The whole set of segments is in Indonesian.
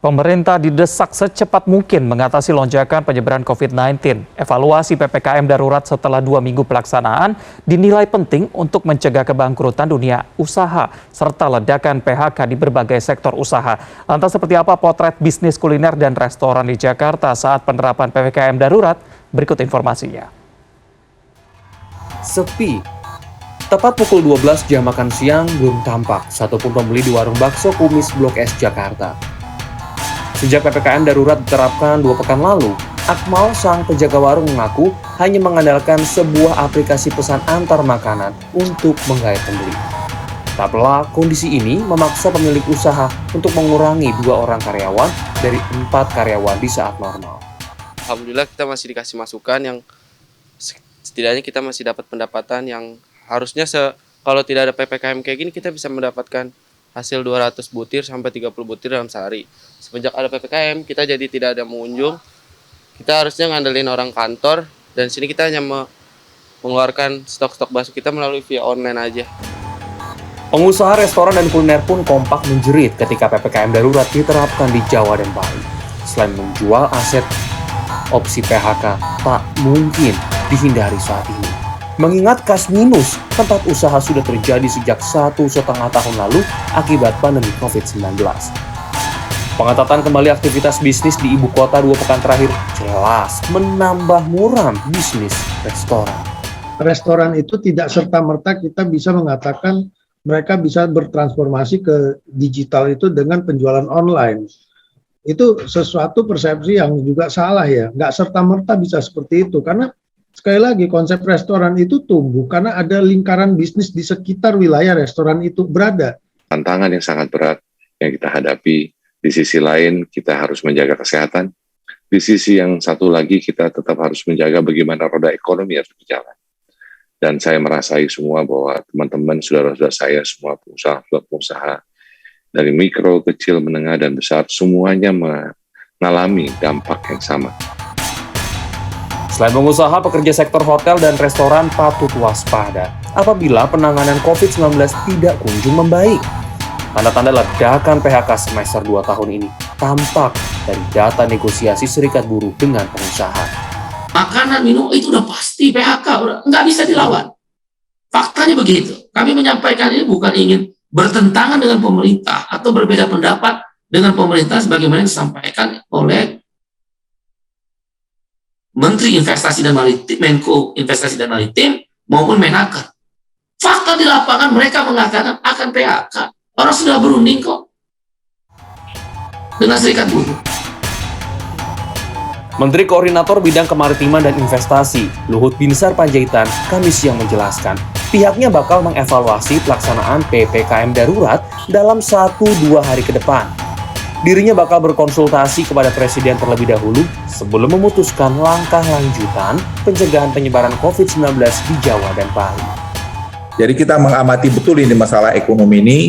Pemerintah didesak secepat mungkin mengatasi lonjakan penyebaran COVID-19. Evaluasi PPKM darurat setelah 2 minggu pelaksanaan dinilai penting untuk mencegah kebangkrutan dunia usaha serta ledakan PHK di berbagai sektor usaha. Lantas seperti apa potret bisnis kuliner dan restoran di Jakarta saat penerapan PPKM darurat? Berikut informasinya. Sepi. Tepat pukul 12 jam makan siang belum tampak satupun pembeli di warung bakso kumis Blok S Jakarta. Sejak PPKM darurat diterapkan 2 pekan lalu, Akmal, sang penjaga warung, mengaku hanya mengandalkan sebuah aplikasi pesan antar makanan untuk menggait pembeli. Tak pelak, kondisi ini memaksa pemilik usaha untuk mengurangi 2 orang karyawan dari 4 karyawan di saat normal. Alhamdulillah kita masih dikasih masukan yang setidaknya kita masih dapat pendapatan yang harusnya kalau tidak ada PPKM kayak gini kita bisa mendapatkan hasil 200 butir sampai 30 butir dalam sehari. Semenjak ada PPKM, kita jadi tidak ada pengunjung. Kita harusnya ngandelin orang kantor, dan sini kita hanya mengeluarkan stok-stok bakso kita melalui via online aja. Pengusaha restoran dan kuliner pun kompak menjerit ketika PPKM darurat diterapkan di Jawa dan Bali. Selain menjual aset, opsi PHK tak mungkin dihindari saat ini. Mengingat kas minus tempat usaha sudah terjadi sejak 1,5 tahun lalu akibat pandemi COVID-19. Pengetatan kembali aktivitas bisnis di ibu kota 2 pekan terakhir jelas menambah muram bisnis restoran. Restoran itu tidak serta-merta kita bisa mengatakan mereka bisa bertransformasi ke digital itu dengan penjualan online. Itu sesuatu persepsi yang juga salah ya, nggak serta-merta bisa seperti itu karena sekali lagi, konsep restoran itu tumbuh karena ada lingkaran bisnis di sekitar wilayah restoran itu berada. Tantangan yang sangat berat yang kita hadapi. Di sisi lain, kita harus menjaga kesehatan. Di sisi yang satu lagi, kita tetap harus menjaga bagaimana roda ekonomi harus berjalan. Dan saya merasai semua bahwa teman-teman, saudara-saudara saya, semua pengusaha, dari mikro, kecil, menengah, dan besar, semuanya mengalami dampak yang sama. Selain pengusaha, pekerja sektor hotel dan restoran patut waspada apabila penanganan COVID-19 tidak kunjung membaik. Tanda-tanda ledakan PHK semester 2 tahun ini tampak dari data negosiasi serikat buruh dengan pengusaha. Makanan, minum itu udah pasti PHK, nggak bisa dilawan. Faktanya begitu. Kami menyampaikan ini bukan ingin bertentangan dengan pemerintah atau berbeda pendapat dengan pemerintah sebagaimana yang disampaikan oleh Menteri Investasi dan Maritim, Menko Investasi dan Maritim, maupun Menaker. Fakta di lapangan mereka mengatakan akan PHK. Orang sudah berunding kok dengan serikat buruh. Menteri Koordinator Bidang Kemaritiman dan Investasi, Luhut Binsar Panjaitan, Kamis siang menjelaskan, pihaknya bakal mengevaluasi pelaksanaan PPKM darurat dalam 1-2 hari ke depan. Dirinya bakal berkonsultasi kepada Presiden terlebih dahulu sebelum memutuskan langkah lanjutan pencegahan penyebaran COVID-19 di Jawa dan Bali. Jadi kita mengamati betul ini masalah ekonomi ini,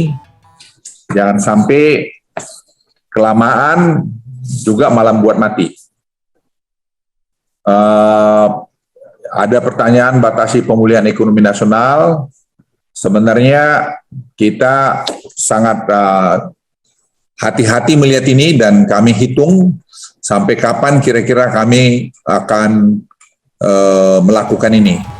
jangan sampai kelamaan juga malah buat mati. Ada pertanyaan batasi pemulihan ekonomi nasional, sebenarnya kita sangat hati-hati melihat ini dan kami hitung sampai kapan kira-kira kami akan melakukan ini.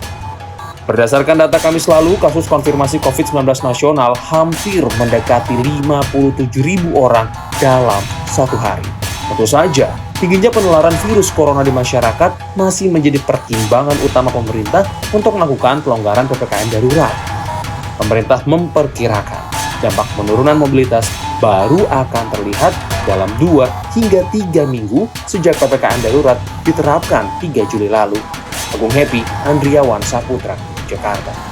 Berdasarkan data Kamis lalu, kasus konfirmasi COVID-19 nasional hampir mendekati 57.000 orang dalam 1 hari. Tentu saja, tingginya penularan virus corona di masyarakat masih menjadi pertimbangan utama pemerintah untuk melakukan pelonggaran PPKM darurat. Pemerintah memperkirakan dampak penurunan mobilitas baru akan terlihat dalam 2 hingga 3 minggu sejak PPKM darurat diterapkan 3 Juli lalu. Agung Happy, Andriawan Saputra, Jakarta.